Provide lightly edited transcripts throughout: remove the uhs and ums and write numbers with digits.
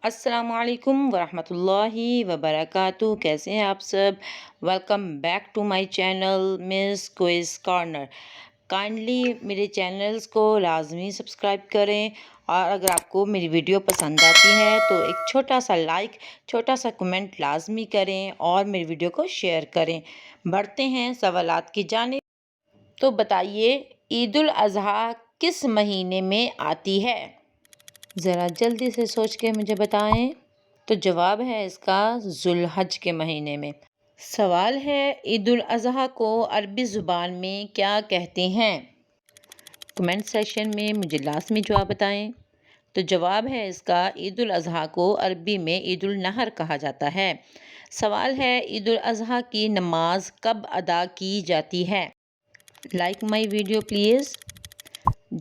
السلام علیکم ورحمۃ اللہ وبرکاتہ، کیسے ہیں آپ سب؟ Welcome back to my channel Miss Quiz Corner. Kindly میرے چینلز کو لازمی سبسکرائب کریں، اور اگر آپ کو میری ویڈیو پسند آتی ہے تو ایک چھوٹا سا لائک، چھوٹا سا کمنٹ لازمی کریں اور میری ویڈیو کو شیئر کریں۔ بڑھتے ہیں سوالات کی جانب۔ تو بتائیے، عید الاضحیٰ کس مہینے میں آتی ہے؟ ذرا جلدی سے سوچ کے مجھے بتائیں۔ تو جواب ہے اس کا ذو الحج کے مہینے میں۔ سوال ہے، عید الاضحیٰ کو عربی زبان میں کیا کہتے ہیں؟ کمنٹ سیکشن میں مجھے لازمی جواب بتائیں۔ تو جواب ہے اس کا عید الاضحیٰ کو عربی میں عید النحر کہا جاتا ہے۔ سوال ہے، عید الاضحیٰ کی نماز کب ادا کی جاتی ہے؟ Like my video please.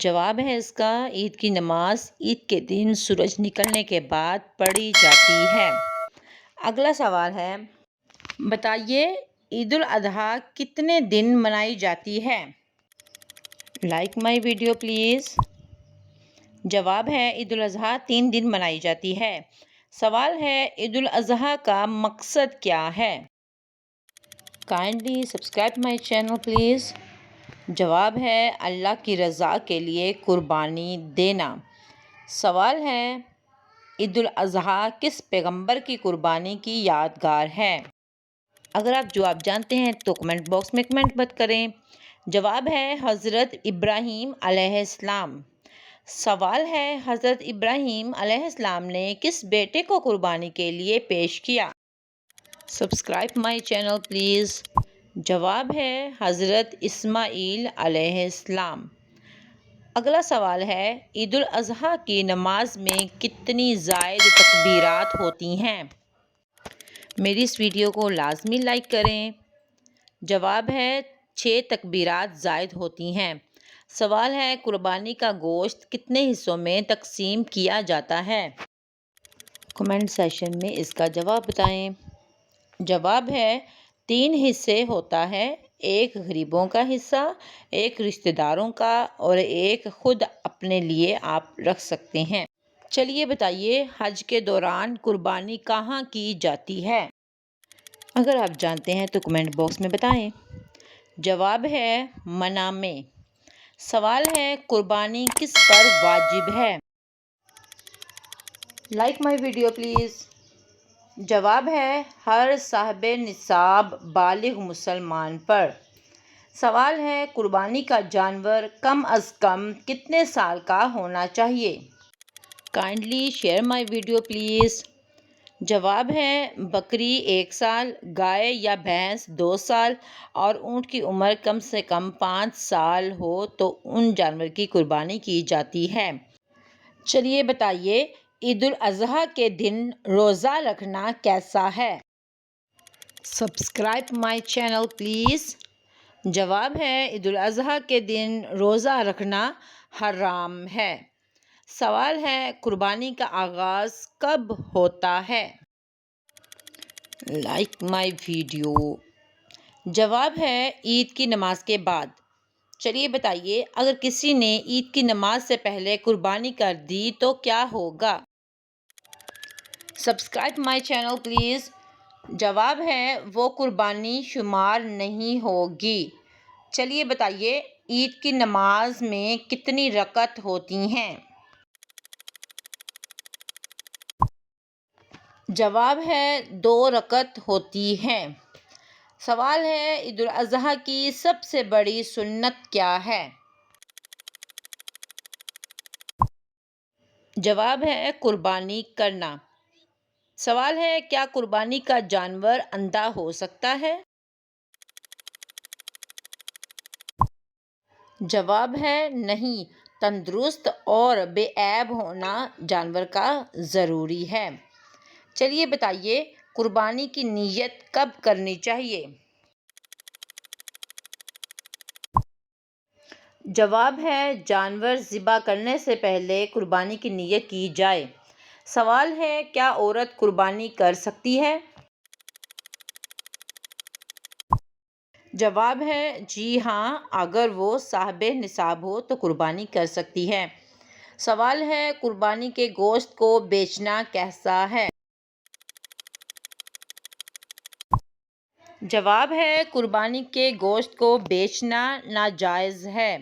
جواب ہے اس کا عید کی نماز عید کے دن سورج نکلنے کے بعد پڑھی جاتی ہے۔ اگلا سوال ہے، بتائیے عید الاضحیٰ کتنے دن منائی جاتی ہے؟ Like my video please. جواب ہے عید الاضحیٰ 3 دن منائی جاتی ہے۔ سوال ہے، عید الاضحیٰ کا مقصد کیا ہے؟ Kindly subscribe my channel please. جواب ہے اللہ کی رضا کے لیے قربانی دینا۔ سوال ہے، عید الاضحیٰ کس پیغمبر کی قربانی کی یادگار ہے؟ اگر آپ جواب جانتے ہیں تو کمنٹ باکس میں کمنٹ مت کریں۔ جواب ہے حضرت ابراہیم علیہ السلام۔ سوال ہے، حضرت ابراہیم علیہ السلام نے کس بیٹے کو قربانی کے لیے پیش کیا؟ Subscribe my channel please. جواب ہے حضرت اسماعیل علیہ السلام۔ اگلا سوال ہے، عید الاضحیٰ کی نماز میں کتنی زائد تکبیرات ہوتی ہیں؟ میری اس ویڈیو کو لازمی لائک کریں۔ جواب ہے 6 تکبیرات زائد ہوتی ہیں۔ سوال ہے، قربانی کا گوشت کتنے حصوں میں تقسیم کیا جاتا ہے؟ کمنٹ سیکشن میں اس کا جواب بتائیں۔ جواب ہے 3 حصے ہوتا ہے، ایک غریبوں کا حصہ، ایک رشتہ داروں کا، اور ایک خود اپنے لیے آپ رکھ سکتے ہیں۔ چلیے بتائیے، حج کے دوران قربانی کہاں کی جاتی ہے؟ اگر آپ جانتے ہیں تو کمنٹ باکس میں بتائیں۔ جواب ہے منی میں۔ سوال ہے، قربانی کس پر واجب ہے؟ Like my video please. جواب ہے ہر صاحب نصاب بالغ مسلمان پر۔ سوال ہے، قربانی کا جانور کم از کم کتنے سال کا ہونا چاہیے؟ Kindly share my video please. جواب ہے بکری 1 سال، گائے یا بھینس 2 سال، اور اونٹ کی عمر کم سے کم 5 سال ہو تو ان جانور کی قربانی کی جاتی ہے۔ چلیے بتائیے، عید الاضحیٰ کے دن روزہ رکھنا کیسا ہے؟ Subscribe my channel please. جواب ہے عید الاضحیٰ کے دن روزہ رکھنا حرام ہے۔ سوال ہے، قربانی کا آغاز کب ہوتا ہے؟ Like my video. جواب ہے عید کی نماز کے بعد۔ چلیے بتائیے، اگر کسی نے عید کی نماز سے پہلے قربانی کر دی تو کیا ہوگا؟ Subscribe my channel please. جواب ہے وہ قربانی شمار نہیں ہوگی۔ چلیے بتائیے، عید کی نماز میں کتنی رکعت ہوتی ہیں؟ جواب ہے 2 رکعت ہوتی ہیں۔ سوال ہے، عید الاضحیٰ کی سب سے بڑی سنت کیا ہے؟ جواب ہے قربانی کرنا۔ سوال ہے، کیا قربانی کا جانور اندھا ہو سکتا ہے؟ جواب ہے نہیں، تندرست اور بے عیب ہونا جانور کا ضروری ہے۔ چلیے بتائیے، قربانی کی نیت کب کرنی چاہیے؟ جواب ہے جانور ذبح کرنے سے پہلے قربانی کی نیت کی جائے۔ سوال ہے، کیا عورت قربانی کر سکتی ہے؟ جواب ہے جی ہاں، اگر وہ صاحب نصاب ہو تو قربانی کر سکتی ہے۔ سوال ہے قربانی کے گوشت کو بیچنا کیسا ہے؟ جواب ہے قربانی کے گوشت کو بیچنا ناجائز ہے۔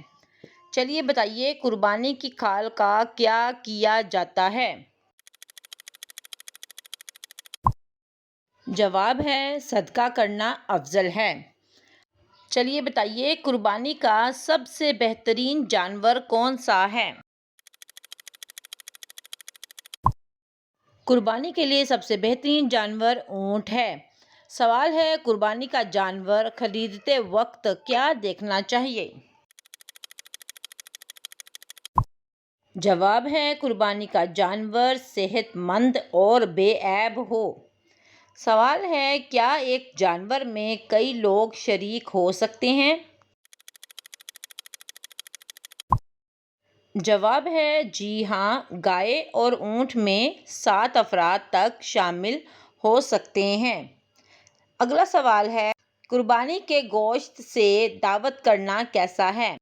چلیے بتائیے قربانی کی کھال کا کیا کیا جاتا ہے؟ جواب ہے صدقہ کرنا افضل ہے۔ چلیے بتائیے قربانی کا سب سے بہترین جانور کون سا ہے؟ قربانی کے لیے سب سے بہترین جانور اونٹ ہے۔ سوال ہے قربانی کا جانور خریدتے وقت کیا دیکھنا چاہیے؟ جواب ہے قربانی کا جانور صحت مند اور بے عیب ہو۔ سوال ہے کیا ایک جانور میں کئی لوگ شریک ہو سکتے ہیں؟ جواب ہے جی ہاں، گائے اور اونٹ میں 7 افراد تک شامل ہو سکتے ہیں۔ اگلا سوال ہے قربانی کے گوشت سے دعوت کرنا کیسا ہے؟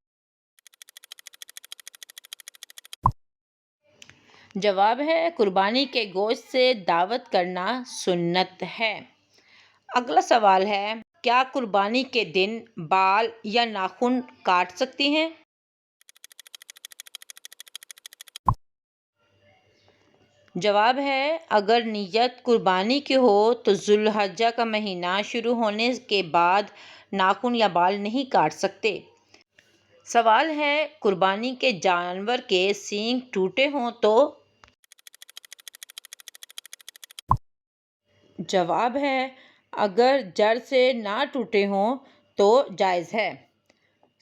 جواب ہے قربانی کے گوشت سے دعوت کرنا سنت ہے۔ اگلا سوال ہے کیا قربانی کے دن بال یا ناخن کاٹ سکتے ہیں؟ جواب ہے اگر نیت قربانی کی ہو تو ذوالحجہ کا مہینہ شروع ہونے کے بعد ناخن یا بال نہیں کاٹ سکتے۔ سوال ہے قربانی کے جانور کے سینگ ٹوٹے ہوں تو؟ جواب ہے اگر جڑ سے نہ ٹوٹے ہوں تو جائز ہے۔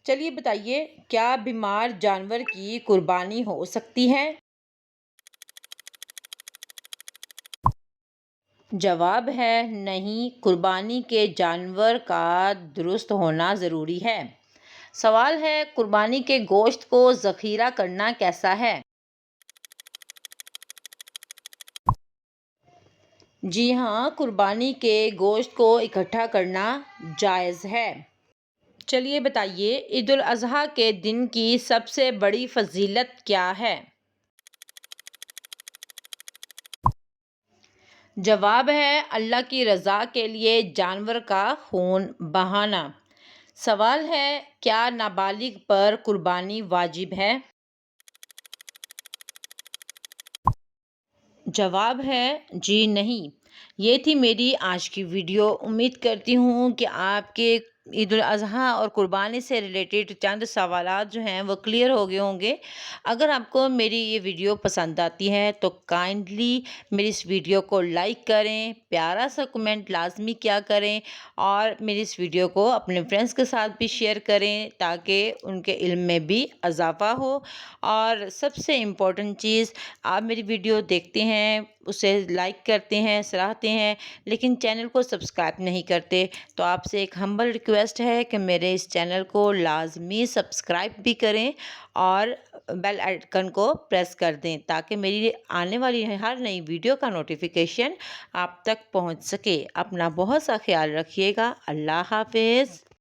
چلیے بتائیے کیا بیمار جانور کی قربانی ہو سکتی ہے؟ جواب ہے نہیں، قربانی کے جانور کا درست ہونا ضروری ہے۔ سوال ہے قربانی کے گوشت کو ذخیرہ کرنا کیسا ہے؟ جی ہاں، قربانی کے گوشت کو اکٹھا کرنا جائز ہے۔ چلیے بتائیے عید الاضحیٰ کے دن کی سب سے بڑی فضیلت کیا ہے؟ جواب ہے اللہ کی رضا کے لیے جانور کا خون بہانا۔ سوال ہے کیا نابالغ پر قربانی واجب ہے؟ جواب ہے جی نہیں۔ یہ تھی میری آج کی ویڈیو۔ امید کرتی ہوں کہ آپ کے عید الاضحیٰ اور قربانی سے ریلیٹڈ چند سوالات جو ہیں وہ کلیئر ہو گئے ہوں گے۔ اگر آپ کو میری یہ ویڈیو پسند آتی ہے تو کائنڈلی میری اس ویڈیو کو لائک کریں، پیارا سا کمنٹ لازمی کیا کریں اور میری اس ویڈیو کو اپنے فرینڈس کے ساتھ بھی شیئر کریں تاکہ ان کے علم میں بھی اضافہ ہو۔ اور سب سے امپورٹنٹ چیز، آپ میری ویڈیو دیکھتے ہیں، اسے لائک کرتے ہیں، سراہتے ہیں، لیکن چینل کو سبسکرائب نہیں کرتے، تو آپ سے ایک ہمبل ریکویسٹ ہے کہ میرے اس چینل کو لازمی سبسکرائب بھی کریں اور بیل آئیکن کو پریس کر دیں تاکہ میری آنے والی ہر نئی ویڈیو کا نوٹیفیکیشن آپ تک پہنچ سکے۔ اپنا بہت سا خیال رکھیے گا۔ اللہ حافظ۔